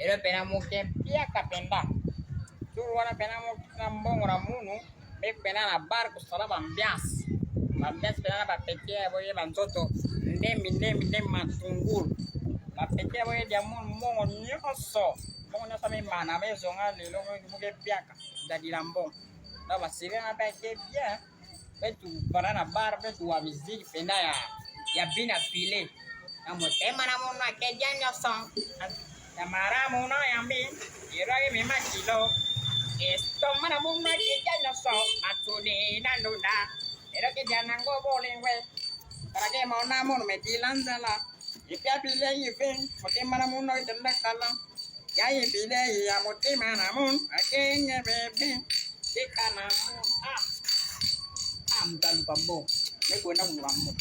Ero pena muke pia kapenda. Turu wana pena muke na mbongo na munu. Me pena na bar kusala bambias. Bambias pena na bapetia boye banzoto. Ndemi matungulu. Bapetia boye dia mbongo nyoso. Mbongo nyoso me mana me zonga lelo muke pia ka. Dadi lambong. Na basiri na peke bien. Betu banana bar betu wa miziki penda ya bina file. Na motema na munu akedia nyoso. Tamara muna yambi, irage mi makilo. Esto mana muna kija nyoso, matuni nandunda. Irage jana ngo bolingwe. Karage mona munu metilanzala. Ipia pile yifin, motema na muna itenda kala. Ya yipile ya motema na mun, akenge bebe. Tika na mun, mtalu pambo. Neko na mulu pambo.